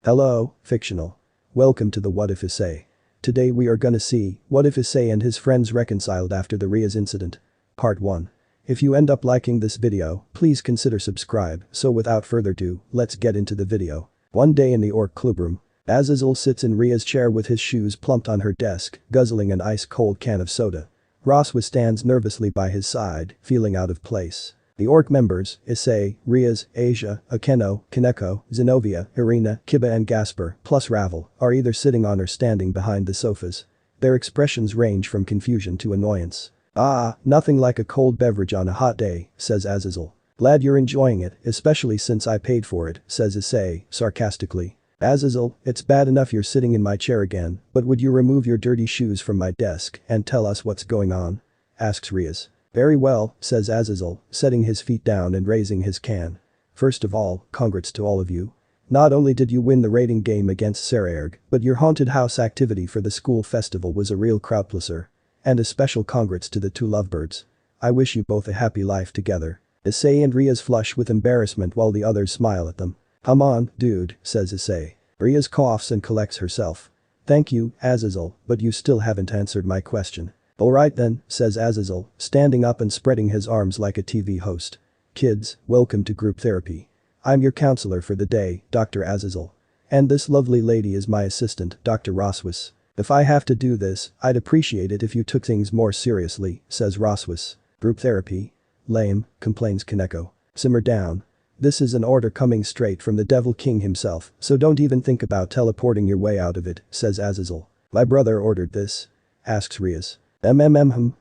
Hello, fictional. Welcome to the What If Essay. Today we are gonna see what if Issei and his friends reconciled after the Rias incident. Part 1. If you end up liking this video, please consider subscribe, so without further ado, let's get into the video. One day in the orc clubroom. Azazel sits in Ria's chair with his shoes plumped on her desk, guzzling an ice-cold can of soda. Rapshaw stands nervously by his side, feeling out of place. The orc members, Issei, Rias, Asia, Akeno, Kaneko, Zenobia, Irina, Kiba and Gasper, plus Ravel, are either sitting on or standing behind the sofas. Their expressions range from confusion to annoyance. "Ah, nothing like a cold beverage on a hot day," says Azazel. "Glad you're enjoying it, especially since I paid for it," says Issei, sarcastically. "Azazel, it's bad enough you're sitting in my chair again, but would you remove your dirty shoes from my desk and tell us what's going on?" asks Rias. "Very well," says Azazel, setting his feet down and raising his can. "First of all, congrats to all of you. Not only did you win the rating game against Sererg, but your haunted house activity for the school festival was a real crowdpleaser. And a special congrats to the two lovebirds. I wish you both a happy life together." Issei and Rias flush with embarrassment while the others smile at them. "Come on, dude," says Issei. Rias coughs and collects herself. "Thank you, Azazel, but you still haven't answered my question." "Alright then," says Azazel, standing up and spreading his arms like a TV host. "Kids, welcome to group therapy. I'm your counselor for the day, Dr. Azazel. And this lovely lady is my assistant, Dr. Roswis. If I have to do this, I'd appreciate it if you took things more seriously," says Roswis. "Group therapy? Lame," complains Kaneko. "Simmer down. This is an order coming straight from the Devil King himself, so don't even think about teleporting your way out of it," says Azazel. "My brother ordered this?" asks Rias.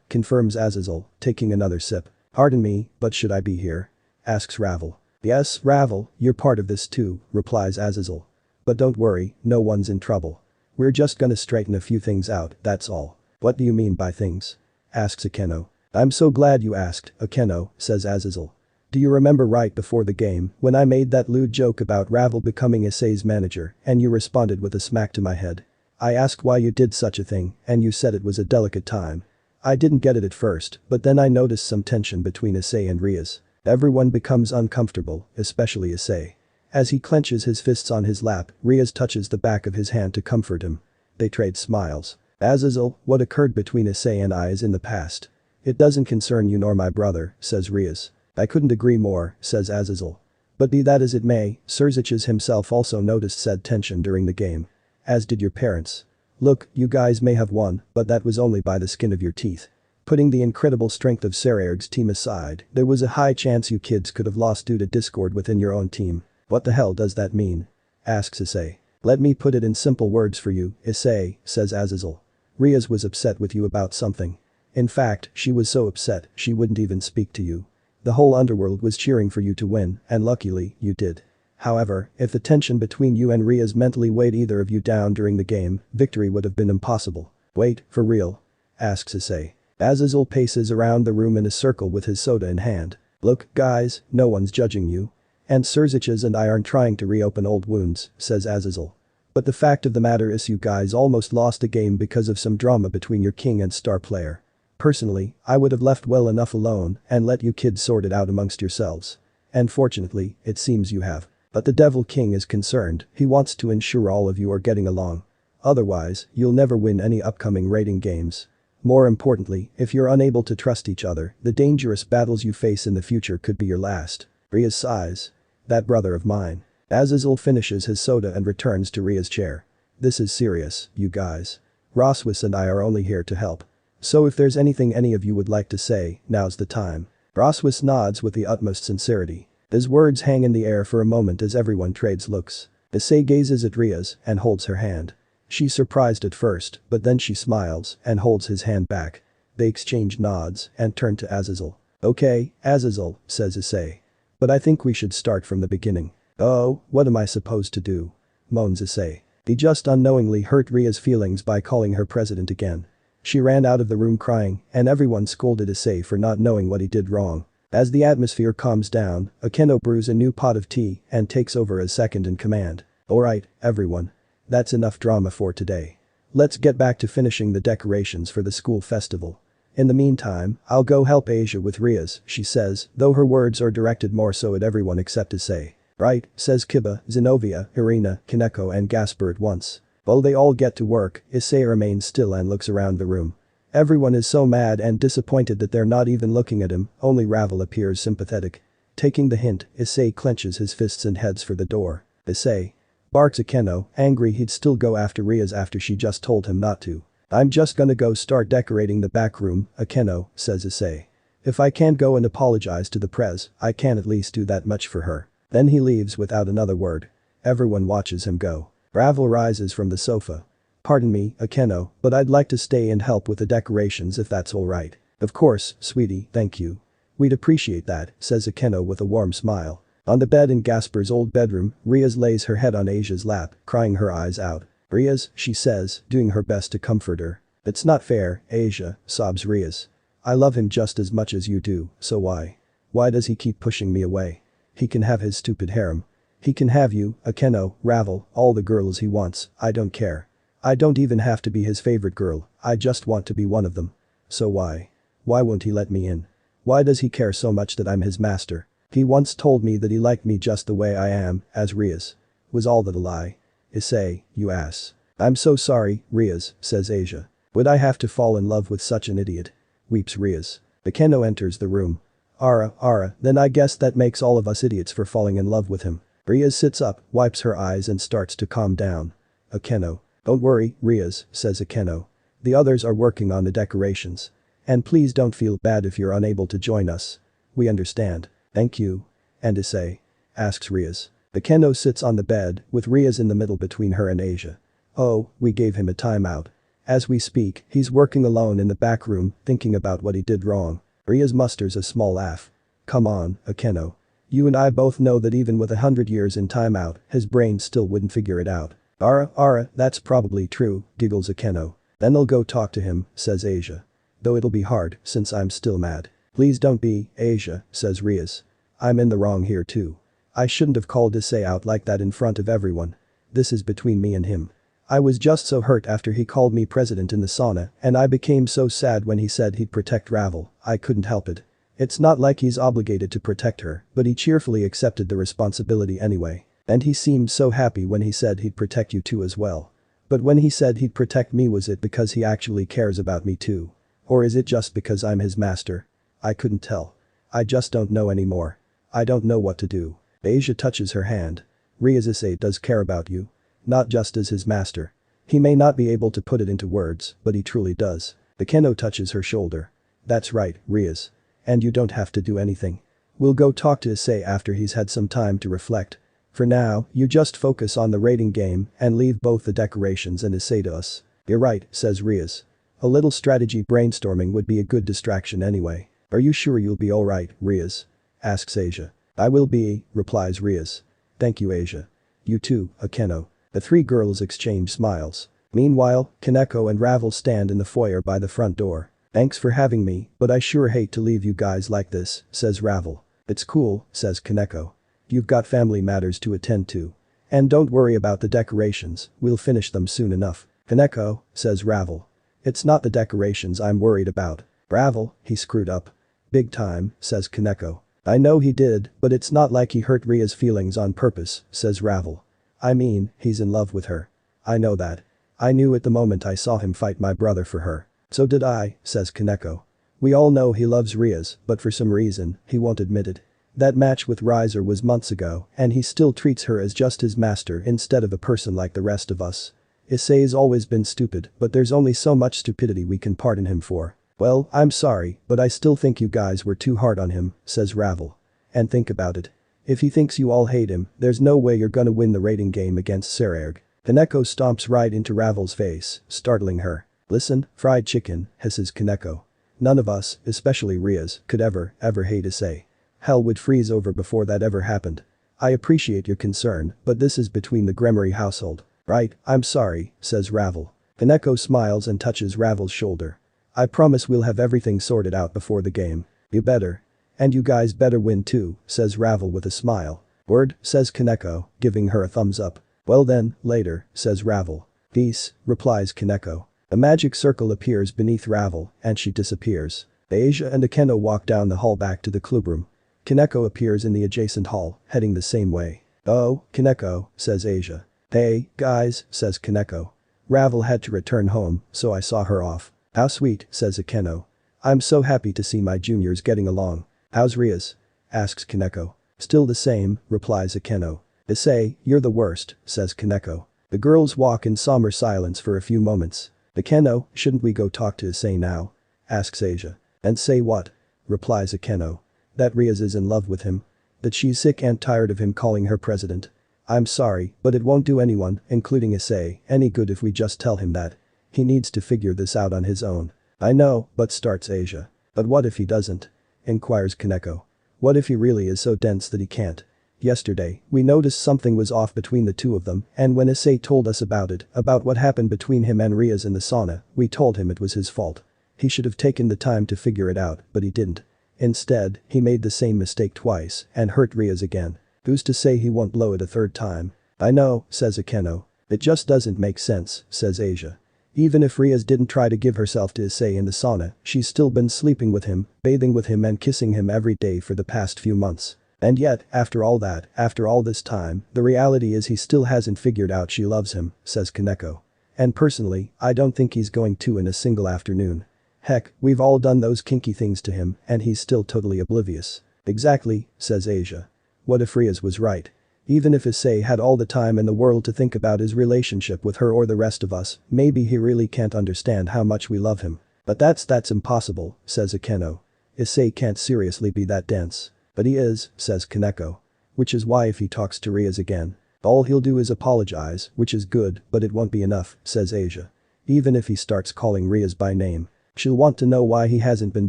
Confirms Azazel, taking another sip. "Pardon me, but should I be here?" asks Ravel. "Yes, Ravel, you're part of this too," replies Azazel. "But don't worry, no one's in trouble. We're just gonna straighten a few things out, that's all." "What do you mean by things?" asks Akeno. "I'm so glad you asked, Akeno," says Azazel. "Do you remember right before the game when I made that lewd joke about Ravel becoming Issei's manager and you responded with a smack to my head? I asked why you did such a thing and you said it was a delicate time. I didn't get it at first, but then I noticed some tension between Issei and Rias. Everyone becomes uncomfortable, especially Issei. As he clenches his fists on his lap, Rias touches the back of his hand to comfort him. They trade smiles. "Azazel, what occurred between Issei and I is in the past. It doesn't concern you nor my brother," says Rias. "I couldn't agree more," says Azazel. "But be that as it may, Serziches himself also noticed said tension during the game. As did your parents. Look, you guys may have won, but that was only by the skin of your teeth. Putting the incredible strength of Sererg's team aside, there was a high chance you kids could have lost due to discord within your own team." "What the hell does that mean?" asks Issei. "Let me put it in simple words for you, Issei," says Azazel. "Rias was upset with you about something. In fact, she was so upset, she wouldn't even speak to you. The whole underworld was cheering for you to win, and luckily, you did. However, if the tension between you and Rias mentally weighed either of you down during the game, victory would have been impossible." "Wait, for real?" asks Issei. Azazel paces around the room in a circle with his soda in hand. "Look, guys, no one's judging you. And Serziches and I aren't trying to reopen old wounds," says Azazel. "But the fact of the matter is you guys almost lost a game because of some drama between your king and star player. Personally, I would have left well enough alone and let you kids sort it out amongst yourselves. And fortunately, it seems you have. But the Devil King is concerned, he wants to ensure all of you are getting along. Otherwise, you'll never win any upcoming rating games. More importantly, if you're unable to trust each other, the dangerous battles you face in the future could be your last." Rias sighs. "That brother of mine." Azazel finishes his soda and returns to Ria's chair. "This is serious, you guys. Roswis and I are only here to help. So if there's anything any of you would like to say, now's the time." Roswis nods with the utmost sincerity. His words hang in the air for a moment as everyone trades looks. Issei gazes at Rias and holds her hand. She's surprised at first, but then she smiles and holds his hand back. They exchange nods and turn to Azazel. "Okay, Azazel," says Issei. "But I think we should start from the beginning." "Oh, what am I supposed to do?" moans Issei. He just unknowingly hurt Ria's feelings by calling her president again. She ran out of the room crying, and everyone scolded Issei for not knowing what he did wrong. As the atmosphere calms down, Akeno brews a new pot of tea and takes over as second in command. "Alright, everyone. That's enough drama for today. Let's get back to finishing the decorations for the school festival. In the meantime, I'll go help Asia with Rias," she says, though her words are directed more so at everyone except Issei. Right, says Kiba, Zenobia, Irina, Kaneko and Gasper at once. While they all get to work, Issei remains still and looks around the room. Everyone is so mad and disappointed that they're not even looking at him, only Ravel appears sympathetic. Taking the hint, Issei clenches his fists and heads for the door. Issei, barks Akeno, angry he'd still go after Rias after she just told him not to. I'm just gonna go start decorating the back room, Akeno, says Issei. If I can't go and apologize to the prez, I can at least do that much for her. Then he leaves without another word. Everyone watches him go. Ravel rises from the sofa. Pardon me, Akeno, but I'd like to stay and help with the decorations if that's alright. Of course, sweetie, thank you. We'd appreciate that, says Akeno with a warm smile. On the bed in Gasper's old bedroom, Rias lays her head on Asia's lap, crying her eyes out. Rias, she says, doing her best to comfort her. It's not fair, Asia, sobs Rias. I love him just as much as you do, so why? Why does he keep pushing me away? He can have his stupid harem. He can have you, Akeno, Ravel, all the girls he wants, I don't care. I don't even have to be his favorite girl, I just want to be one of them. So why? Why won't he let me in? Why does he care so much that I'm his master? He once told me that he liked me just the way I am, as Rias. Was all that a lie? Issei, you ass. I'm so sorry, Rias, says Asia. Would I have to fall in love with such an idiot? Weeps Rias. Akeno enters the room. Ara, then I guess that makes all of us idiots for falling in love with him. Rias sits up, wipes her eyes and starts to calm down. Akeno. Don't worry, Rias, says Akeno. The others are working on the decorations. And please don't feel bad if you're unable to join us. We understand. Thank you. And Issei? Asks Rias. Akeno sits on the bed, with Rias in the middle between her and Asia. Oh, we gave him a timeout. As we speak, he's working alone in the back room, thinking about what he did wrong. Rias musters a small laugh. Come on, Akeno. You and I both know that even with 100 years in timeout, his brain still wouldn't figure it out. Ara, that's probably true, giggles Akeno. Then I'll go talk to him, says Asia. Though it'll be hard, since I'm still mad. Please don't be, Asia, says Rias. I'm in the wrong here too. I shouldn't have called Issei out like that in front of everyone. This is between me and him. I was just so hurt after he called me president in the sauna, and I became so sad when he said he'd protect Ravel, I couldn't help it. It's not like he's obligated to protect her, but he cheerfully accepted the responsibility anyway. And he seemed so happy when he said he'd protect you too as well. But when he said he'd protect me, was it because he actually cares about me too? Or is it just because I'm his master? I couldn't tell. I just don't know anymore. I don't know what to do. Asia touches her hand. Rias Issei does care about you. Not just as his master. He may not be able to put it into words, but he truly does. Akeno touches her shoulder. That's right, Rias. And you don't have to do anything. We'll go talk to Issei after he's had some time to reflect. For now, you just focus on the rating game and leave both the decorations and Issei to us. You're right, says Rias. A little strategy brainstorming would be a good distraction anyway. Are you sure you'll be alright, Rias? Asks Asia. I will be, replies Rias. Thank you, Asia. You too, Akeno. The three girls exchange smiles. Meanwhile, Kaneko and Ravel stand in the foyer by the front door. Thanks for having me, but I sure hate to leave you guys like this, says Ravel. It's cool, says Kaneko. You've got family matters to attend to. And don't worry about the decorations, we'll finish them soon enough. Kaneko, says Ravel. It's not the decorations I'm worried about. Ravel, he screwed up. Big time, says Kaneko. I know he did, but it's not like he hurt Ria's feelings on purpose, says Ravel. I mean, he's in love with her. I know that. I knew it the moment I saw him fight my brother for her. So did I, says Kaneko. We all know he loves Rias, but for some reason, he won't admit it. That match with Riser was months ago, and he still treats her as just his master instead of a person like the rest of us. Issei's always been stupid, but there's only so much stupidity we can pardon him for. Well, I'm sorry, but I still think you guys were too hard on him, says Ravel. And think about it. If he thinks you all hate him, there's no way you're gonna win the rating game against Sererg. Kaneko stomps right into Ravel's face, startling her. Listen, fried chicken, hisses Kaneko. None of us, especially Rias, could ever hate Issei. Hell would freeze over before that ever happened. I appreciate your concern, but this is between the Gremory household. Right, I'm sorry, says Ravel. Kaneko smiles and touches Ravel's shoulder. I promise we'll have everything sorted out before the game. You better. And you guys better win too, says Ravel with a smile. Word, says Kaneko, giving her a thumbs up. Well then, later, says Ravel. Peace, replies Kaneko. A magic circle appears beneath Ravel, and she disappears. Asia and Akeno walk down the hall back to the clubroom. Kaneko appears in the adjacent hall, heading the same way. Oh, Kaneko, says Asia. Hey, guys, says Kaneko. Ravel had to return home, so I saw her off. How sweet, says Akeno. I'm so happy to see my juniors getting along. How's Rias? Asks Kaneko. Still the same, replies Akeno. Issei, you're the worst, says Kaneko. The girls walk in somber silence for a few moments. Akeno, shouldn't we go talk to Issei now? Asks Asia. And say what? Replies Akeno. That Rias is in love with him. That she's sick and tired of him calling her president. I'm sorry, but it won't do anyone, including Issei, any good if we just tell him that. He needs to figure this out on his own. I know, but starts Asia. But what if he doesn't? Inquires Kaneko. What if he really is so dense that he can't? Yesterday, we noticed something was off between the two of them, and when Issei told us about it, about what happened between him and Rias in the sauna, we told him it was his fault. He should have taken the time to figure it out, but he didn't. Instead, he made the same mistake twice and hurt Rias again. Who's to say he won't blow it a third time? I know, says Akeno. It just doesn't make sense, says Asia. Even if Rias didn't try to give herself to Issei in the sauna, she's still been sleeping with him, bathing with him and kissing him every day for the past few months. And yet, after all that, after all this time, the reality is he still hasn't figured out she loves him, says Kaneko. And personally, I don't think he's going to in a single afternoon. Heck, we've all done those kinky things to him, and he's still totally oblivious. Exactly, says Asia. What if Rias was right? Even if Issei had all the time in the world to think about his relationship with her or the rest of us, maybe he really can't understand how much we love him. But that's impossible, says Akeno. Issei can't seriously be that dense. But he is, says Kaneko. Which is why if he talks to Rias again, all he'll do is apologize, which is good, but it won't be enough, says Asia. Even if he starts calling Rias by name, she'll want to know why he hasn't been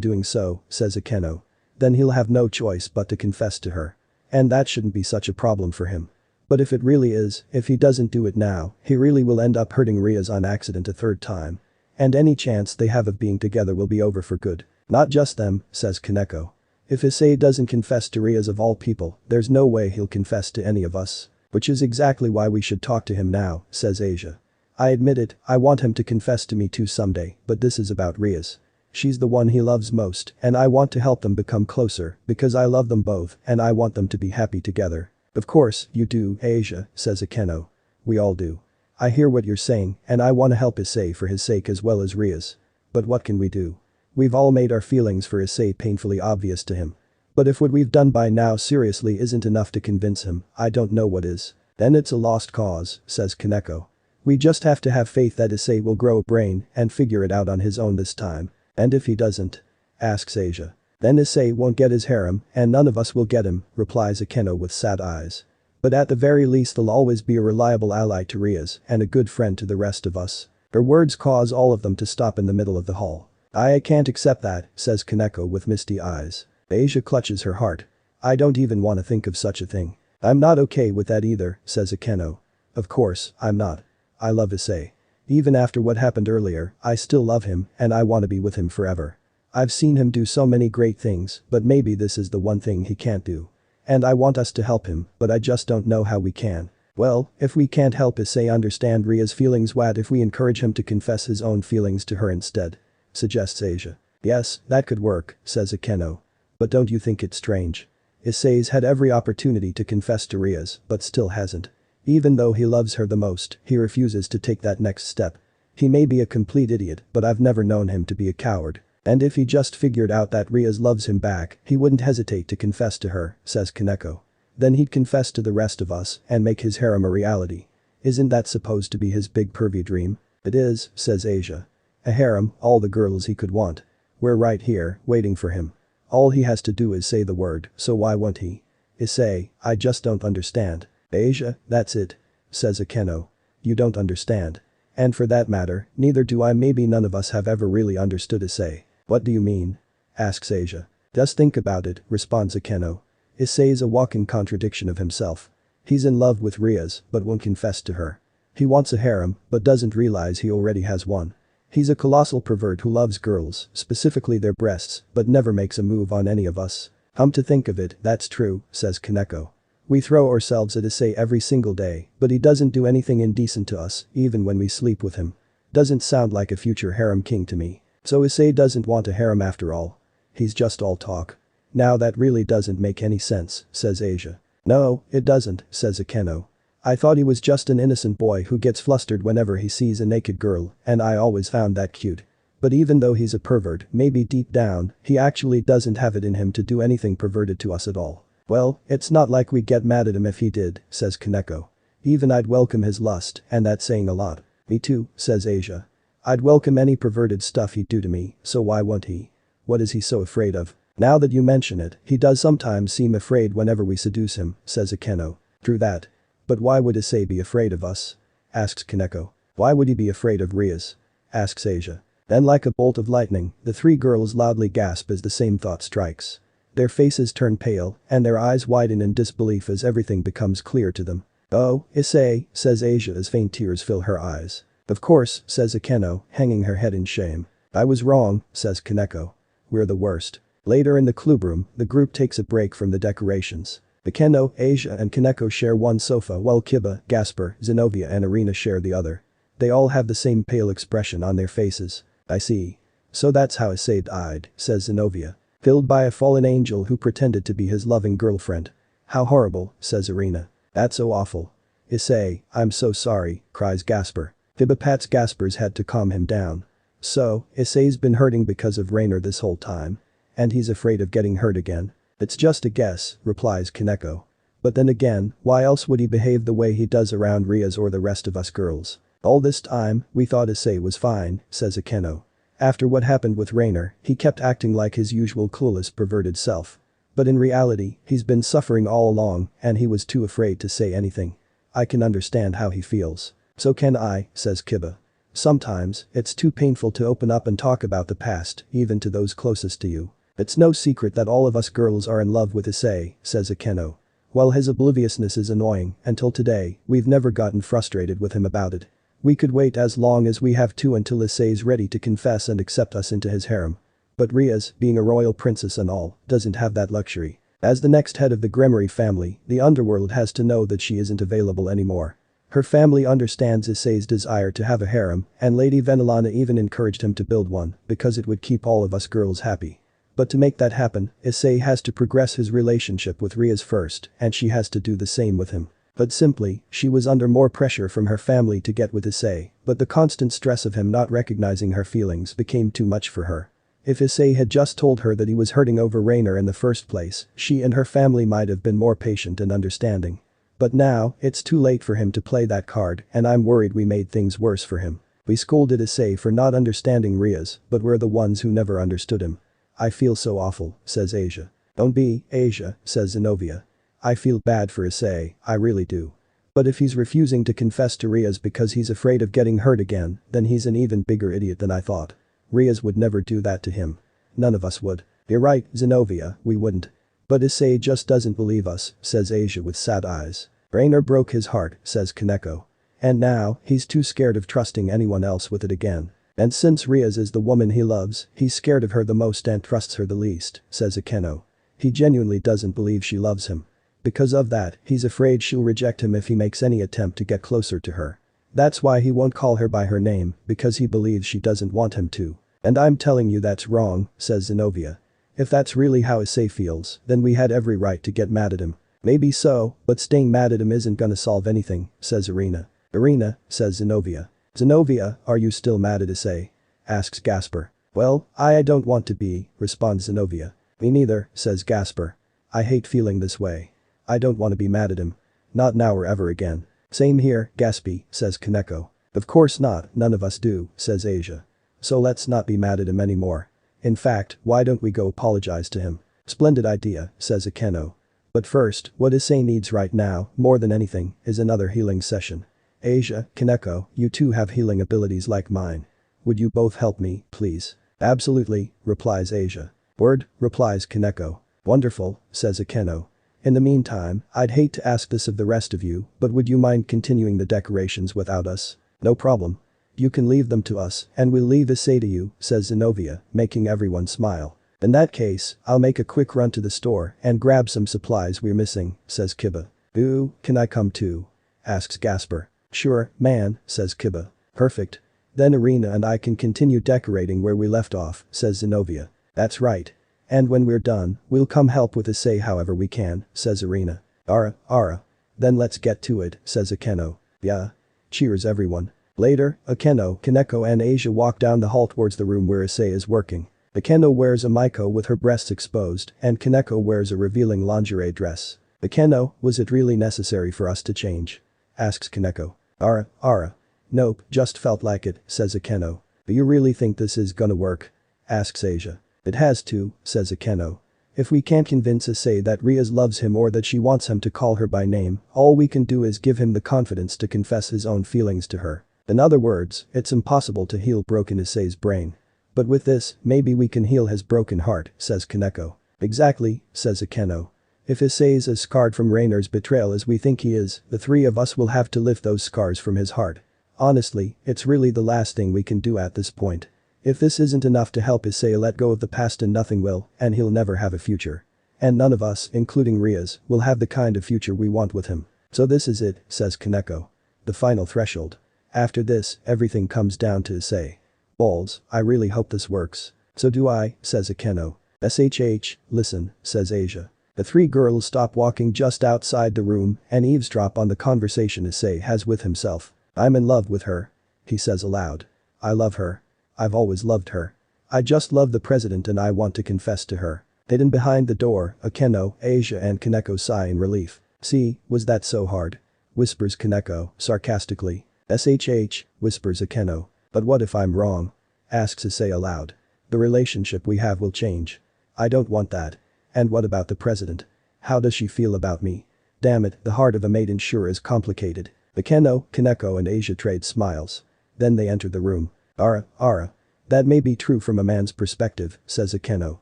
doing so, says Akeno. Then he'll have no choice but to confess to her. And that shouldn't be such a problem for him. But if it really is, if he doesn't do it now, he really will end up hurting Rias on accident a third time. And any chance they have of being together will be over for good. Not just them, says Kaneko. If Issei doesn't confess to Rias of all people, there's no way he'll confess to any of us. Which is exactly why we should talk to him now, says Asia. I admit it, I want him to confess to me too someday, but this is about Rias. She's the one he loves most, and I want to help them become closer, because I love them both, and I want them to be happy together. Of course, you do, Asia, says Akeno. We all do. I hear what you're saying, and I want to help Issei for his sake as well as Rias. But what can we do? We've all made our feelings for Issei painfully obvious to him. But if what we've done by now seriously isn't enough to convince him, I don't know what is. Then it's a lost cause, says Kaneko. We just have to have faith that Issei will grow a brain and figure it out on his own this time. And if he doesn't? Asks Asia. Then Issei won't get his harem, and none of us will get him, replies Akeno with sad eyes. But at the very least they'll always be a reliable ally to Rias and a good friend to the rest of us. Her words cause all of them to stop in the middle of the hall. I can't accept that, says Kaneko with misty eyes. Asia clutches her heart. I don't even want to think of such a thing. I'm not okay with that either, says Akeno. Of course, I'm not. I love Issei. Even after what happened earlier, I still love him and I want to be with him forever. I've seen him do so many great things, but maybe this is the one thing he can't do. And I want us to help him, but I just don't know how we can. Well, if we can't help Issei understand Ria's feelings, what if we encourage him to confess his own feelings to her instead? Suggests Asia. Yes, that could work, says Akeno. But don't you think it's strange? Issei's had every opportunity to confess to Rias, but still hasn't. Even though he loves her the most, he refuses to take that next step. He may be a complete idiot, but I've never known him to be a coward. And if he just figured out that Rias loves him back, he wouldn't hesitate to confess to her, says Kaneko. Then he'd confess to the rest of us and make his harem a reality. Isn't that supposed to be his big pervy dream? It is, says Asia. A harem, all the girls he could want. We're right here, waiting for him. All he has to do is say the word, so why won't he? Issei, I just don't understand. Asia, that's it, says Akeno. You don't understand. And for that matter, neither do I. Maybe none of us have ever really understood Issei. What do you mean? Asks Asia. Just think about it, responds Akeno. Issei is a walking contradiction of himself. He's in love with Rias, but won't confess to her. He wants a harem, but doesn't realize he already has one. He's a colossal pervert who loves girls, specifically their breasts, but never makes a move on any of us. To think of it, that's true, says Kaneko. We throw ourselves at Issei every single day, but he doesn't do anything indecent to us, even when we sleep with him. Doesn't sound like a future harem king to me. So Issei doesn't want a harem after all. He's just all talk. Now that really doesn't make any sense, says Asia. No, it doesn't, says Akeno. I thought he was just an innocent boy who gets flustered whenever he sees a naked girl, and I always found that cute. But even though he's a pervert, maybe deep down, he actually doesn't have it in him to do anything perverted to us at all. Well, it's not like we'd get mad at him if he did, says Kaneko. Even I'd welcome his lust, and that's saying a lot. Me too, says Asia. I'd welcome any perverted stuff he'd do to me, so why won't he? What is he so afraid of? Now that you mention it, he does sometimes seem afraid whenever we seduce him, says Akeno. True that. But why would Issei be afraid of us? Asks Kaneko. Why would he be afraid of Rias? Asks Asia. Then like a bolt of lightning, the three girls loudly gasp as the same thought strikes. Their faces turn pale, and their eyes widen in disbelief as everything becomes clear to them. Oh, Issei, says Asia as faint tears fill her eyes. Of course, says Akeno, hanging her head in shame. I was wrong, says Kaneko. We're the worst. Later in the clubroom, the group takes a break from the decorations. Akeno, Asia and Kaneko share one sofa while Kiba, Gasper, Zenobia and Irina share the other. They all have the same pale expression on their faces. I see. So that's how Issei died, says Zenobia. Killed by a fallen angel who pretended to be his loving girlfriend. How horrible, says Irina. That's so awful. Issei, I'm so sorry, cries Gasper. Kiba pats Gasper's head to calm him down. So, Issei's been hurting because of Rainer this whole time. And he's afraid of getting hurt again. It's just a guess, replies Kaneko. But then again, why else would he behave the way he does around Rias or the rest of us girls? All this time, we thought Issei was fine, says Akeno. After what happened with Rainer, he kept acting like his usual clueless perverted self. But in reality, he's been suffering all along, and he was too afraid to say anything. I can understand how he feels. So can I, says Kiba. Sometimes, it's too painful to open up and talk about the past, even to those closest to you. It's no secret that all of us girls are in love with Issei, says Akeno. While his obliviousness is annoying, until today, we've never gotten frustrated with him about it. We could wait as long as we have to until Issei's ready to confess and accept us into his harem. But Rias, being a royal princess and all, doesn't have that luxury. As the next head of the Gremory family, the underworld has to know that she isn't available anymore. Her family understands Issei's desire to have a harem, and Lady Venelana even encouraged him to build one, because it would keep all of us girls happy. But to make that happen, Issei has to progress his relationship with Rias first, and she has to do the same with him. But simply, she was under more pressure from her family to get with Issei, but the constant stress of him not recognizing her feelings became too much for her. If Issei had just told her that he was hurting over Rainer in the first place, she and her family might have been more patient and understanding. But now, it's too late for him to play that card, and I'm worried we made things worse for him. We scolded Issei for not understanding Rias, but we're the ones who never understood him. I feel so awful, says Asia. Don't be, Asia, says Zenobia. I feel bad for Issei, I really do. But if he's refusing to confess to Rias because he's afraid of getting hurt again, then he's an even bigger idiot than I thought. Rias would never do that to him. None of us would. You're right, Zenobia, we wouldn't. But Issei just doesn't believe us, says Asia with sad eyes. Rainer broke his heart, says Kaneko. And now, he's too scared of trusting anyone else with it again. And since Rias is the woman he loves, he's scared of her the most and trusts her the least, says Akeno. He genuinely doesn't believe she loves him. Because of that, he's afraid she'll reject him if he makes any attempt to get closer to her. That's why he won't call her by her name, because he believes she doesn't want him to. And I'm telling you that's wrong, says Zenobia. If that's really how Issei feels, then we had every right to get mad at him. Maybe so, but staying mad at him isn't gonna solve anything, says Irina. Irina, says Zenobia. Zenobia, are you still mad at Issei? Asks Gasper. Well, I don't want to be, responds Zenobia. Me neither, says Gasper. I hate feeling this way. I don't want to be mad at him. Not now or ever again. Same here, Gaspy, says Kaneko. Of course not, none of us do, says Asia. So let's not be mad at him anymore. In fact, why don't we go apologize to him? Splendid idea, says Akeno. But first, what Issei needs right now, more than anything, is another healing session. Asia, Kaneko, you two have healing abilities like mine. Would you both help me, please? Absolutely, replies Asia. Word, replies Kaneko. Wonderful, says Akeno. In the meantime, I'd hate to ask this of the rest of you, but would you mind continuing the decorations without us? No problem. You can leave them to us, and we'll leave Issei to you, says Zenobia, making everyone smile. In that case, I'll make a quick run to the store and grab some supplies we're missing, says Kiba. Ooh, can I come too? Asks Gasper. Sure, man, says Kiba. Perfect. Then Irina and I can continue decorating where we left off, says Zenobia. That's right. And when we're done, we'll come help with Issei however we can, says Irina. Ara. Then let's get to it, says Akeno. Yeah. Cheers everyone. Later, Akeno, Kaneko and Asia walk down the hall towards the room where Issei is working. Akeno wears a maiko with her breasts exposed and Kaneko wears a revealing lingerie dress. Akeno, was it really necessary for us to change? Asks Kaneko. Ara. Nope, just felt like it, says Akeno. Do you really think this is gonna work? Asks Asia. It has to, says Akeno. If we can't convince Issei that Rias loves him or that she wants him to call her by name, all we can do is give him the confidence to confess his own feelings to her. In other words, it's impossible to heal broken Issei's brain. But with this, maybe we can heal his broken heart, says Kaneko. Exactly, says Akeno. If Issei is as scarred from Rainer's betrayal as we think he is, the three of us will have to lift those scars from his heart. Honestly, it's really the last thing we can do at this point. If this isn't enough to help Issei let go of the past, and nothing will, and he'll never have a future. And none of us, including Rias, will have the kind of future we want with him. So this is it, says Kaneko. The final threshold. After this, everything comes down to Issei. Balls, I really hope this works. So do I, says Akeno. Listen, says Asia. The three girls stop walking just outside the room and eavesdrop on the conversation Issei has with himself. I'm in love with her. He says aloud. I love her. I've always loved her. I just love the president and I want to confess to her. Hidden behind the door, Akeno, Asia and Kaneko sigh in relief. See, was that so hard? Whispers Kaneko, sarcastically. Whispers Akeno. But what if I'm wrong? Asks Issei aloud. The relationship we have will change. I don't want that. And what about the president? How does she feel about me? Damn it, the heart of a maiden sure is complicated. Akeno, Kaneko and Asia trade smiles. Then they enter the room. Ara. That may be true from a man's perspective, says Akeno.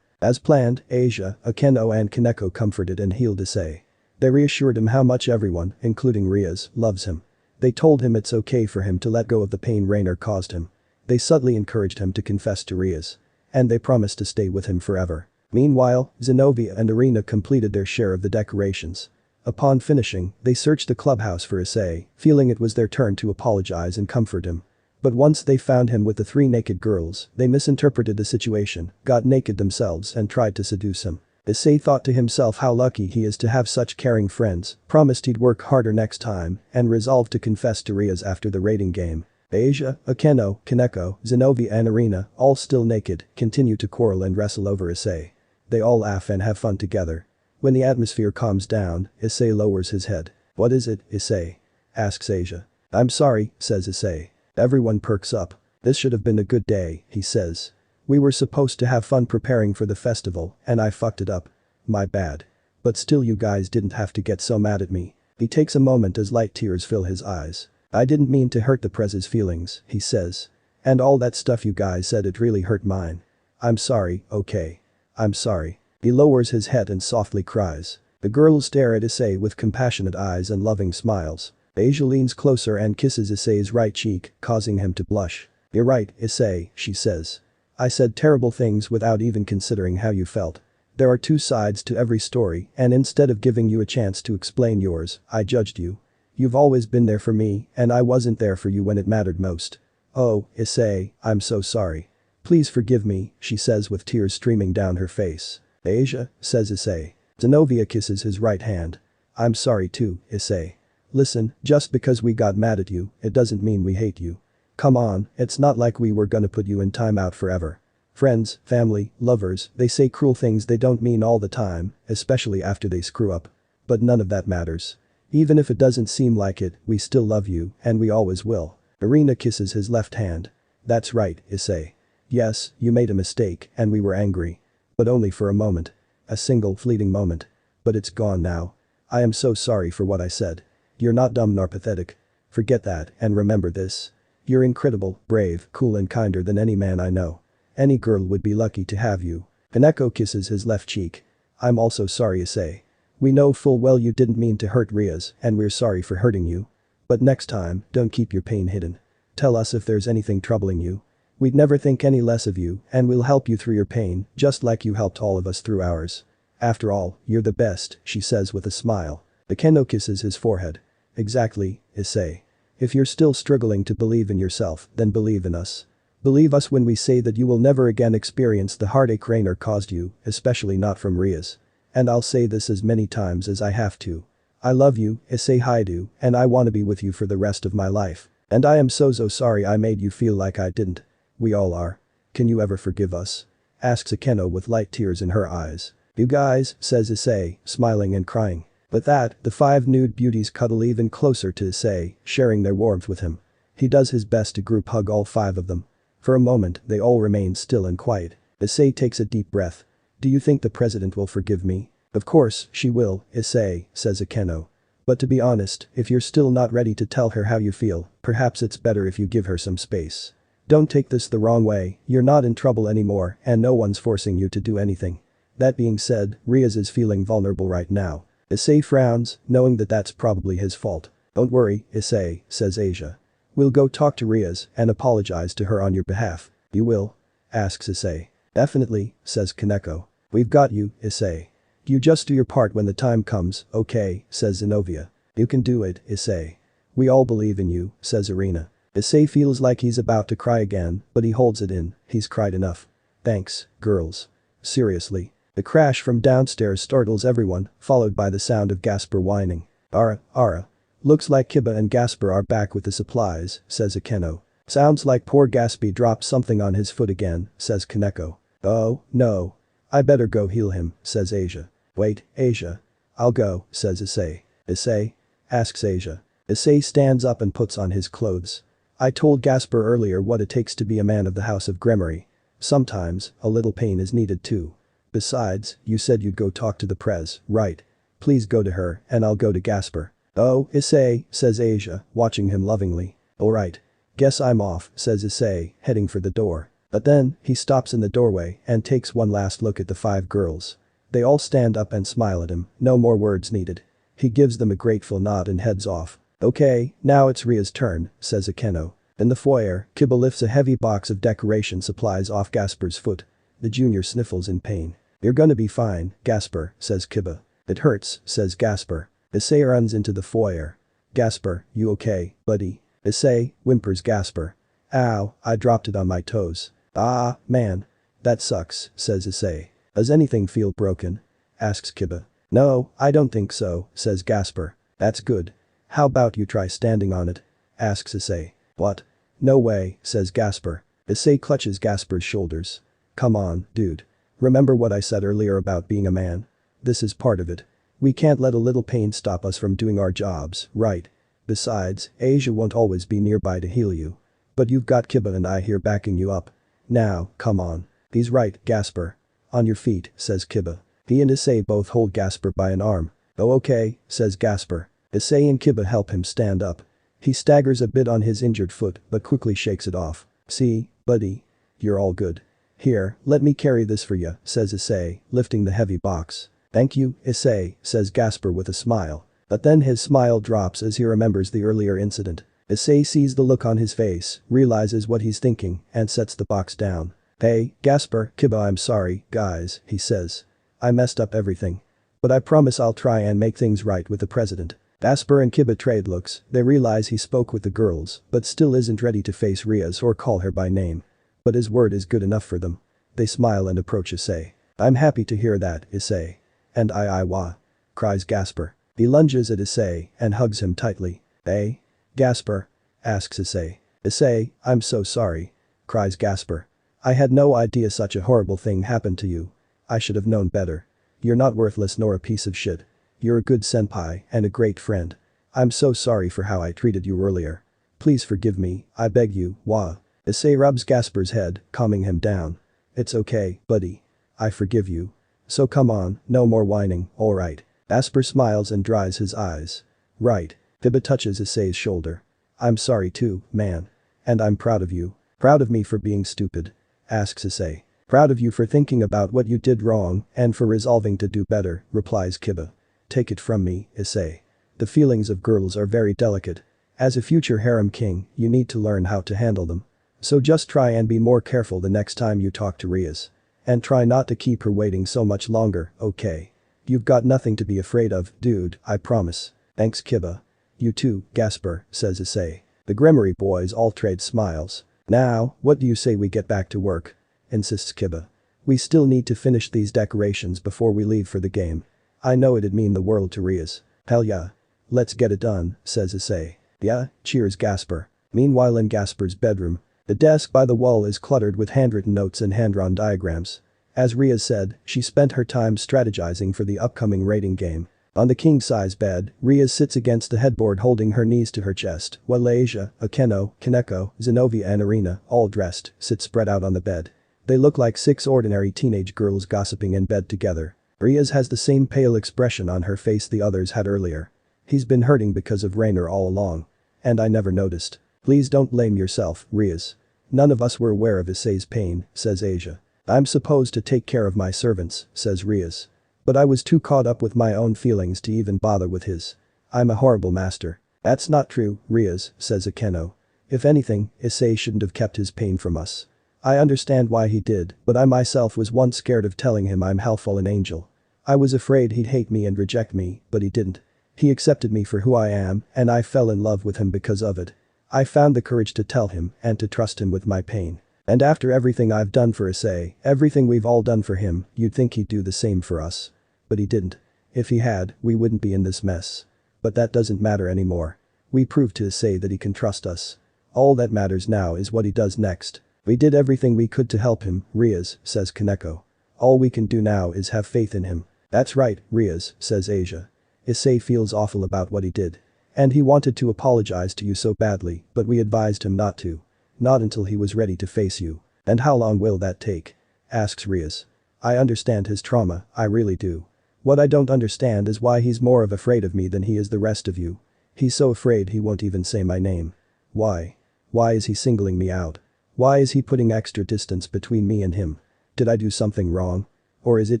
As planned, Asia, Akeno and Kaneko comforted and healed Issei. They reassured him how much everyone, including Rias, loves him. They told him it's okay for him to let go of the pain Rainer caused him. They subtly encouraged him to confess to Rias. And they promised to stay with him forever. Meanwhile, Zenobia and Irina completed their share of the decorations. Upon finishing, they searched the clubhouse for Issei, feeling it was their turn to apologize and comfort him. But once they found him with the three naked girls, they misinterpreted the situation, got naked themselves and tried to seduce him. Issei thought to himself how lucky he is to have such caring friends, promised he'd work harder next time, and resolved to confess to Rias after the rating game. Asia, Akeno, Kaneko, Zenobia and Irina, all still naked, continue to quarrel and wrestle over Issei. They all laugh and have fun together. When the atmosphere calms down, Issei lowers his head. What is it, Issei? Asks Asia. I'm sorry, says Issei. Everyone perks up. This should have been a good day, he says. We were supposed to have fun preparing for the festival, and I fucked it up. My bad. But still you guys didn't have to get so mad at me. He takes a moment as light tears fill his eyes. I didn't mean to hurt the prez's feelings, he says. And all that stuff you guys said, it really hurt mine. I'm sorry, okay. I'm sorry. He lowers his head and softly cries. The girls stare at Issei with compassionate eyes and loving smiles. Asia leans closer and kisses Issei's right cheek, causing him to blush. You're right, Issei, she says. I said terrible things without even considering how you felt. There are two sides to every story, and instead of giving you a chance to explain yours, I judged you. You've always been there for me, and I wasn't there for you when it mattered most. Oh, Issei, I'm so sorry. Please forgive me, she says with tears streaming down her face. Asia, says Issei. Zenobia kisses his right hand. I'm sorry too, Issei. Listen, just because we got mad at you, it doesn't mean we hate you. Come on, it's not like we were gonna put you in timeout forever. Friends, family, lovers, they say cruel things they don't mean all the time, especially after they screw up. But none of that matters. Even if it doesn't seem like it, we still love you, and we always will. Irina kisses his left hand. That's right, Issei. Yes, you made a mistake, and we were angry. But only for a moment. A single fleeting moment. But it's gone now. I am so sorry for what I said. You're not dumb nor pathetic. Forget that, and remember this. You're incredible, brave, cool and kinder than any man I know. Any girl would be lucky to have you. Kaneko kisses his left cheek. I'm also sorry, Issei. We know full well you didn't mean to hurt Rias, and we're sorry for hurting you. But next time, don't keep your pain hidden. Tell us if there's anything troubling you. We'd never think any less of you, and we'll help you through your pain, just like you helped all of us through ours. After all, you're the best, she says with a smile. Akeno kisses his forehead. Exactly, Issei. If you're still struggling to believe in yourself, then believe in us. Believe us when we say that you will never again experience the heartache Rainer caused you, especially not from Rias. And I'll say this as many times as I have to. I love you, Issei Hyoudou, and I wanna be with you for the rest of my life. And I am so sorry I made you feel like I didn't. We all are. Can you ever forgive us? Asks Akeno with light tears in her eyes. You guys, says Issei, smiling and crying. With that, the 5 nude beauties cuddle even closer to Issei, sharing their warmth with him. He does his best to group hug all 5 of them. For a moment, they all remain still and quiet. Issei takes a deep breath. Do you think the president will forgive me? Of course, she will, Issei, says Akeno. But to be honest, if you're still not ready to tell her how you feel, perhaps it's better if you give her some space. Don't take this the wrong way, you're not in trouble anymore and no one's forcing you to do anything. That being said, Rias is feeling vulnerable right now. Issei frowns, knowing that that's probably his fault. Don't worry, Issei, says Asia. We'll go talk to Rias and apologize to her on your behalf. You will? Asks Issei. Definitely, says Kaneko. We've got you, Issei. You just do your part when the time comes, okay, says Zenobia. You can do it, Issei. We all believe in you, says Irina. Issei feels like he's about to cry again, but he holds it in, he's cried enough. Thanks, girls. Seriously. The crash from downstairs startles everyone, followed by the sound of Gasper whining. Ara. Looks like Kiba and Gasper are back with the supplies, says Akeno. Sounds like poor Gaspy dropped something on his foot again, says Kaneko. Oh, no. I better go heal him, says Asia. Wait, Asia. I'll go, says Issei. Issei? Asks Asia. Issei stands up and puts on his clothes. I told Gasper earlier what it takes to be a man of the House of Gremory. Sometimes, a little pain is needed too. Besides, you said you'd go talk to the prez, right? Please go to her and I'll go to Gasper. Oh, Issei, says Asia, watching him lovingly. Alright. Guess I'm off, says Issei, heading for the door. But then, he stops in the doorway and takes one last look at the 5 girls. They all stand up and smile at him, no more words needed. He gives them a grateful nod and heads off. Okay, now it's Ria's turn, says Akeno. In the foyer, Kiba lifts a heavy box of decoration supplies off Gasper's foot. The junior sniffles in pain. You're gonna be fine, Gasper, says Kiba. It hurts, says Gasper. Issei runs into the foyer. Gasper, you okay, buddy? Issei, whimpers Gasper. Ow, I dropped it on my toes. Ah, man. That sucks, says Issei. Does anything feel broken? Asks Kiba. No, I don't think so, says Gasper. That's good. How about you try standing on it? Asks Issei. What? No way, says Gasper. Issei clutches Gasper's shoulders. Come on, dude. Remember what I said earlier about being a man? This is part of it. We can't let a little pain stop us from doing our jobs, right? Besides, Asia won't always be nearby to heal you. But you've got Kiba and I here backing you up. Now, come on. He's right, Gasper. On your feet, says Kiba. He and Issei both hold Gasper by an arm. Oh okay, says Gasper. Issei and Kiba help him stand up. He staggers a bit on his injured foot but quickly shakes it off. See, buddy? You're all good. Here, let me carry this for you, says Issei, lifting the heavy box. Thank you, Issei, says Gasper with a smile. But then his smile drops as he remembers the earlier incident. Issei sees the look on his face, realizes what he's thinking, and sets the box down. Hey, Gasper, Kiba, I'm sorry, guys, he says. I messed up everything. But I promise I'll try and make things right with the president. Gasper and Kiba trade looks, they realize he spoke with the girls, but still isn't ready to face Rias or call her by name. But his word is good enough for them. They smile and approach Issei. I'm happy to hear that, Issei. And wah, cries Gasper. He lunges at Issei and hugs him tightly. Hey? Gasper? Asks Issei. Issei, I'm so sorry, cries Gasper. I had no idea such a horrible thing happened to you. I should have known better. You're not worthless nor a piece of shit. You're a good senpai and a great friend. I'm so sorry for how I treated you earlier. Please forgive me, I beg you, wah. Issei rubs Gasper's head, calming him down. It's okay, buddy. I forgive you. So come on, no more whining, alright. Gasper smiles and dries his eyes. Right. Kiba touches Issei's shoulder. I'm sorry too, man. And I'm proud of you. Proud of me for being stupid? Asks Issei. Proud of you for thinking about what you did wrong and for resolving to do better, replies Kiba. Take it from me, Issei. The feelings of girls are very delicate. As a future harem king, you need to learn how to handle them. So just try and be more careful the next time you talk to Rias. And try not to keep her waiting so much longer, okay? You've got nothing to be afraid of, dude, I promise. Thanks, Kiba. You too, Gasper, says Issei. The Gremory boys all trade smiles. Now, what do you say we get back to work? Insists Kiba. We still need to finish these decorations before we leave for the game. I know it'd mean the world to Rias. Hell yeah. Let's get it done, says Issei. Yeah, cheers Gasper. Meanwhile in Gasper's bedroom, the desk by the wall is cluttered with handwritten notes and hand-drawn diagrams. As Rias said, she spent her time strategizing for the upcoming raiding game. On the king-size bed, Rias sits against the headboard holding her knees to her chest, while Asia, Akeno, Kaneko, Zenobia and Irina, all dressed, sit spread out on the bed. They look like 6 ordinary teenage girls gossiping in bed together. Rias has the same pale expression on her face the others had earlier. He's been hurting because of Rainer all along. And I never noticed. Please don't blame yourself, Rias. None of us were aware of Issei's pain, says Asia. I'm supposed to take care of my servants, says Rias. But I was too caught up with my own feelings to even bother with his. I'm a horrible master. That's not true, Rias, says Akeno. If anything, Issei shouldn't have kept his pain from us. I understand why he did, but I myself was once scared of telling him I'm Hellfallen Angel. I was afraid he'd hate me and reject me, but he didn't. He accepted me for who I am, and I fell in love with him because of it. I found the courage to tell him and to trust him with my pain. And after everything I've done for Issei, everything we've all done for him, you'd think he'd do the same for us. But he didn't. If he had, we wouldn't be in this mess. But that doesn't matter anymore. We proved to Issei that he can trust us. All that matters now is what he does next. We did everything we could to help him, Rias, says Kaneko. All we can do now is have faith in him. That's right, Rias, says Asia. Issei feels awful about what he did. And he wanted to apologize to you so badly, but we advised him not to. Not until he was ready to face you. And how long will that take? Asks Rias. I understand his trauma, I really do. What I don't understand is why he's more afraid of me than he is the rest of you. He's so afraid he won't even say my name. Why? Why is he singling me out? Why is he putting extra distance between me and him? Did I do something wrong? Or is it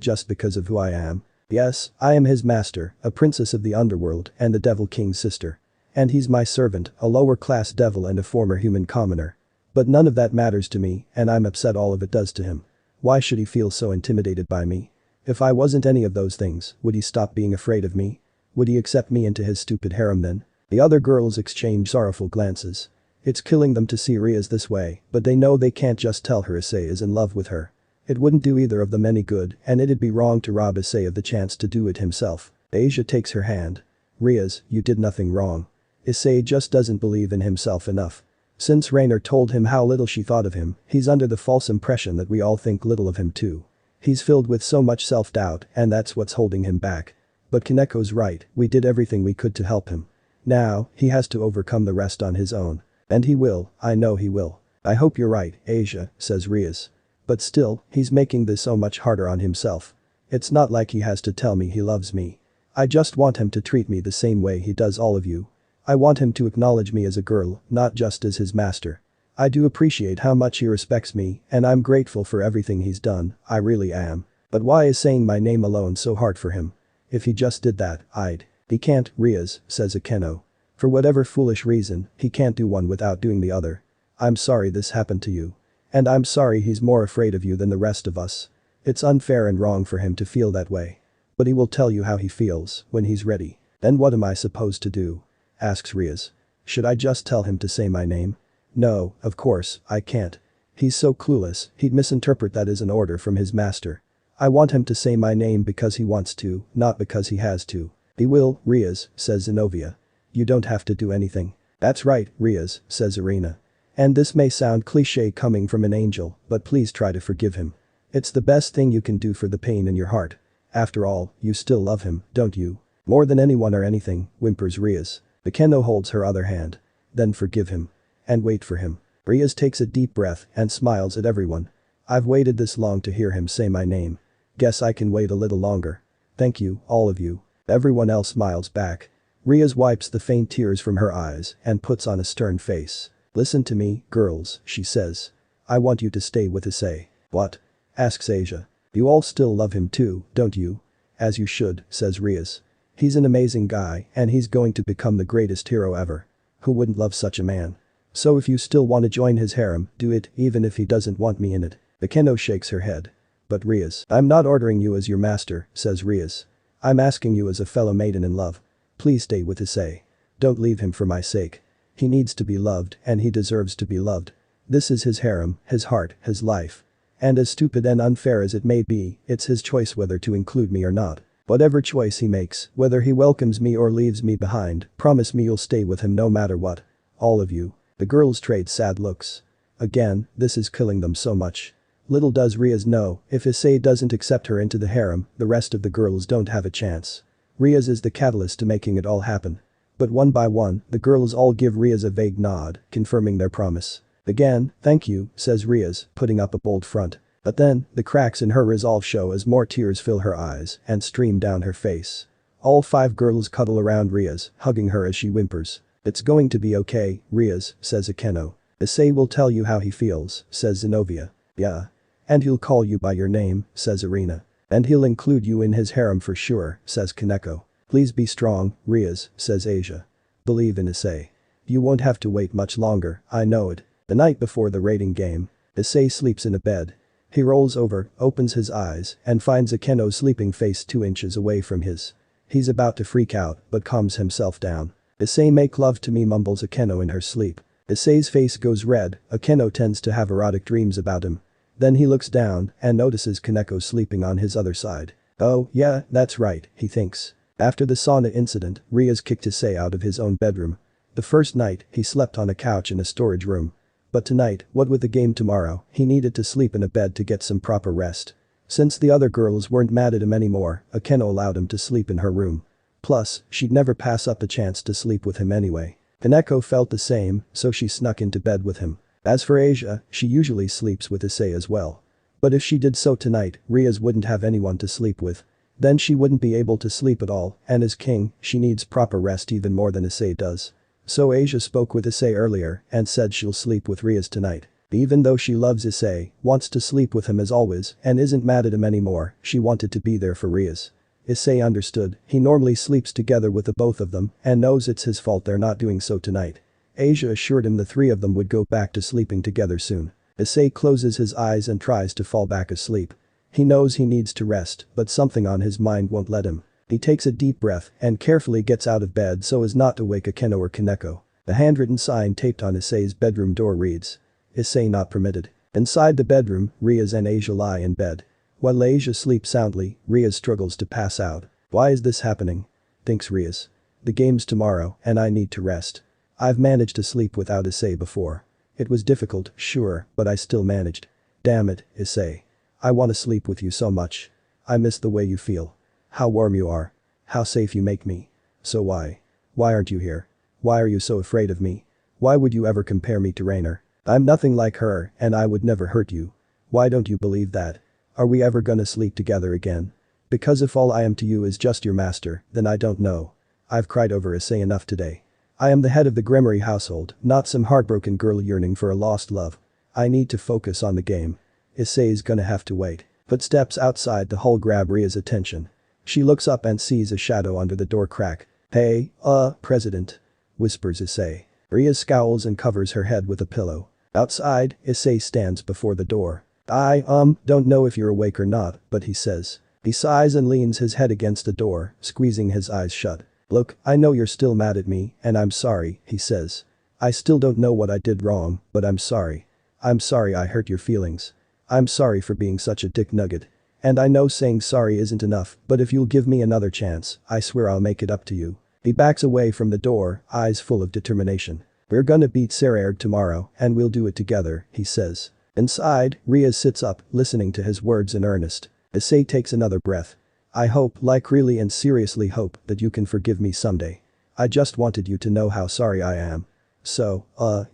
just because of who I am? Yes, I am his master, a princess of the underworld and the Devil King's sister. And he's my servant, a lower-class devil and a former human commoner. But none of that matters to me, and I'm upset all of it does to him. Why should he feel so intimidated by me? If I wasn't any of those things, would he stop being afraid of me? Would he accept me into his stupid harem then? The other girls exchange sorrowful glances. It's killing them to see Rias this way, but they know they can't just tell her Issei is in love with her. It wouldn't do either of them any good, and it'd be wrong to rob Issei of the chance to do it himself. Asia takes her hand. Rias, you did nothing wrong. Issei just doesn't believe in himself enough. Since Rainer told him how little she thought of him, he's under the false impression that we all think little of him too. He's filled with so much self-doubt, and that's what's holding him back. But Kaneko's right, we did everything we could to help him. Now, he has to overcome the rest on his own. And he will, I know he will. I hope you're right, Asia, says Rias. But still, he's making this so much harder on himself. It's not like he has to tell me he loves me. I just want him to treat me the same way he does all of you. I want him to acknowledge me as a girl, not just as his master. I do appreciate how much he respects me, and I'm grateful for everything he's done, I really am. But why is saying my name alone so hard for him? If he just did that, I'd. He can't, Rias, says Akeno. For whatever foolish reason, he can't do one without doing the other. I'm sorry this happened to you. And I'm sorry he's more afraid of you than the rest of us. It's unfair and wrong for him to feel that way. But he will tell you how he feels, when he's ready. Then what am I supposed to do? Asks Rias. Should I just tell him to say my name? No, of course, I can't. He's so clueless, he'd misinterpret that as an order from his master. I want him to say my name because he wants to, not because he has to. He will, Rias, says Zenobia. You don't have to do anything. That's right, Rias, says Irina. And this may sound cliché coming from an angel, but please try to forgive him. It's the best thing you can do for the pain in your heart. After all, you still love him, don't you? More than anyone or anything, whimpers Rias. Akeno holds her other hand. Then forgive him. And wait for him. Rias takes a deep breath and smiles at everyone. I've waited this long to hear him say my name. Guess I can wait a little longer. Thank you, all of you. Everyone else smiles back. Rias wipes the faint tears from her eyes and puts on a stern face. Listen to me, girls, she says. I want you to stay with Issei. What? Asks Asia. You all still love him too, don't you? As you should, says Rias. He's an amazing guy and he's going to become the greatest hero ever. Who wouldn't love such a man? So if you still want to join his harem, do it, even if he doesn't want me in it. Akeno shakes her head. But Rias, I'm not ordering you as your master, says Rias. I'm asking you as a fellow maiden in love. Please stay with Issei. Don't leave him for my sake. He needs to be loved and he deserves to be loved. This is his harem, his heart, his life. And as stupid and unfair as it may be, it's his choice whether to include me or not. Whatever choice he makes, whether he welcomes me or leaves me behind, promise me you'll stay with him no matter what. All of you." The girls trade sad looks. Again, this is killing them so much. Little does Rias know, if Issei doesn't accept her into the harem, the rest of the girls don't have a chance. Rias is the catalyst to making it all happen. But one by one, the girls all give Rias a vague nod, confirming their promise. "Again, thank you," says Rias, putting up a bold front. But then, the cracks in her resolve show as more tears fill her eyes and stream down her face. All 5 girls cuddle around Rias, hugging her as she whimpers. "It's going to be okay, Rias," says Akeno. "Issei will tell you how he feels," says Zenobia. "Yeah. And he'll call you by your name," says Irina. "And he'll include you in his harem for sure," says Kaneko. "Please be strong, Rias," says Asia. "Believe in Issei. You won't have to wait much longer, I know it." The night before the raiding game. Issei sleeps in a bed. He rolls over, opens his eyes, and finds Akeno's sleeping face 2 inches away from his. He's about to freak out, but calms himself down. "Issei, make love to me," mumbles Akeno in her sleep. Issei's face goes red. Akeno tends to have erotic dreams about him. Then he looks down and notices Kaneko sleeping on his other side. "Oh, yeah, that's right," he thinks. After the sauna incident, Rias kicked Issei out of his own bedroom. The first night, he slept on a couch in a storage room. But tonight, what with the game tomorrow, he needed to sleep in a bed to get some proper rest. Since the other girls weren't mad at him anymore, Akeno allowed him to sleep in her room. Plus, she'd never pass up the chance to sleep with him anyway. Kaneko felt the same, so she snuck into bed with him. As for Asia, she usually sleeps with Issei as well. But if she did so tonight, Rias wouldn't have anyone to sleep with. Then she wouldn't be able to sleep at all, and as king, she needs proper rest even more than Issei does. So Asia spoke with Issei earlier and said she'll sleep with Rias tonight. Even though she loves Issei, wants to sleep with him as always, and isn't mad at him anymore, she wanted to be there for Rias. Issei understood, he normally sleeps together with the both of them and knows it's his fault they're not doing so tonight. Asia assured him the 3 of them would go back to sleeping together soon. Issei closes his eyes and tries to fall back asleep. He knows he needs to rest, but something on his mind won't let him. He takes a deep breath and carefully gets out of bed so as not to wake Akeno or Kaneko. The handwritten sign taped on Issei's bedroom door reads, "Issei not permitted." Inside the bedroom, Rias and Asia lie in bed. While Asia sleeps soundly, Rias struggles to pass out. "Why is this happening?" thinks Rias. "The game's tomorrow and I need to rest. I've managed to sleep without Issei before. It was difficult, sure, but I still managed. Damn it, Issei. I want to sleep with you so much. I miss the way you feel. How warm you are. How safe you make me. So why? Why aren't you here? Why are you so afraid of me? Why would you ever compare me to Rainer? I'm nothing like her and I would never hurt you. Why don't you believe that? Are we ever gonna sleep together again? Because if all I am to you is just your master, then I don't know. I've cried over Issei enough today. I am the head of the Gremory household, not some heartbroken girl yearning for a lost love. I need to focus on the game. Issei's gonna have to wait." Footsteps outside the hall grab Ria's attention. She looks up and sees a shadow under the door crack. "Hey, President," whispers Issei. Ria scowls and covers her head with a pillow. Outside, Issei stands before the door. "I, don't know if you're awake or not," but he says. He sighs and leans his head against the door, squeezing his eyes shut. "Look, I know you're still mad at me, and I'm sorry," he says. "I still don't know what I did wrong, but I'm sorry. I'm sorry I hurt your feelings. I'm sorry for being such a dick nugget. And I know saying sorry isn't enough, but if you'll give me another chance, I swear I'll make it up to you." He backs away from the door, eyes full of determination. "We're gonna beat Sarah tomorrow, and we'll do it together," he says. Inside, Rias sits up, listening to his words in earnest. Issei takes another breath. "I hope, like really and seriously hope, that you can forgive me someday. I just wanted you to know how sorry I am. So,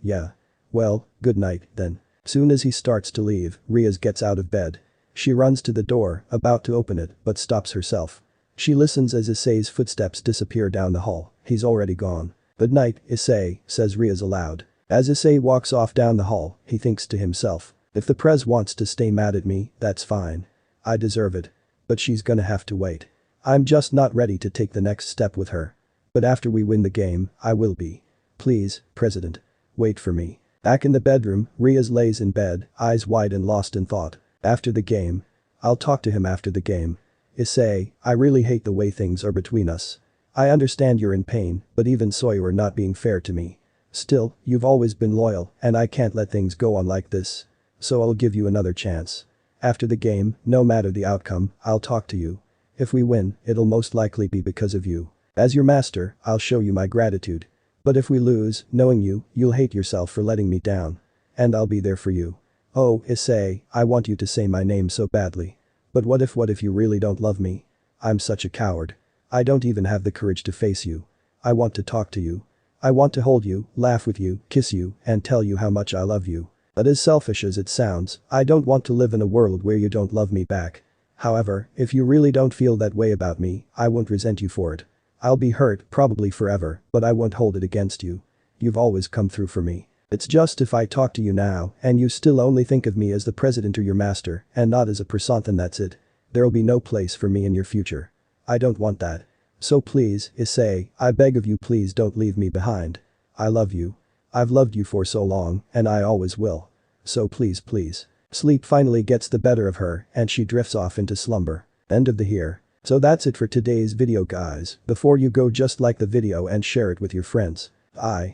yeah. Well, good night, then." Soon as he starts to leave, Rias gets out of bed. She runs to the door, about to open it, but stops herself. She listens as Issei's footsteps disappear down the hall. He's already gone. "Good night, Issei," says Rias aloud. As Issei walks off down the hall, he thinks to himself, if the Prez wants to stay mad at me, that's fine. I deserve it. But she's gonna have to wait. I'm just not ready to take the next step with her. But after we win the game, I will be. Please, President. Wait for me. Back in the bedroom, Rias lays in bed, eyes wide and lost in thought. After the game. I'll talk to him after the game. Issei, I really hate the way things are between us. I understand you're in pain, but even so you are not being fair to me. Still, you've always been loyal, and I can't let things go on like this. So I'll give you another chance. After the game, no matter the outcome, I'll talk to you. If we win, it'll most likely be because of you. As your master, I'll show you my gratitude. But if we lose, knowing you, you'll hate yourself for letting me down. And I'll be there for you. Oh, Issei, I want you to say my name so badly. But what if you really don't love me? I'm such a coward. I don't even have the courage to face you. I want to talk to you. I want to hold you, laugh with you, kiss you, and tell you how much I love you. But as selfish as it sounds, I don't want to live in a world where you don't love me back. However, if you really don't feel that way about me, I won't resent you for it. I'll be hurt, probably forever, but I won't hold it against you. You've always come through for me. It's just if I talk to you now and you still only think of me as the president or your master and not as a person, then that's it. There'll be no place for me in your future. I don't want that. So please, Issei, I beg of you, please don't leave me behind. I love you. I've loved you for so long and I always will. So please. Sleep finally gets the better of her and she drifts off into slumber. End of the here. So that's it for today's video guys. Before you go, just like the video and share it with your friends. Bye.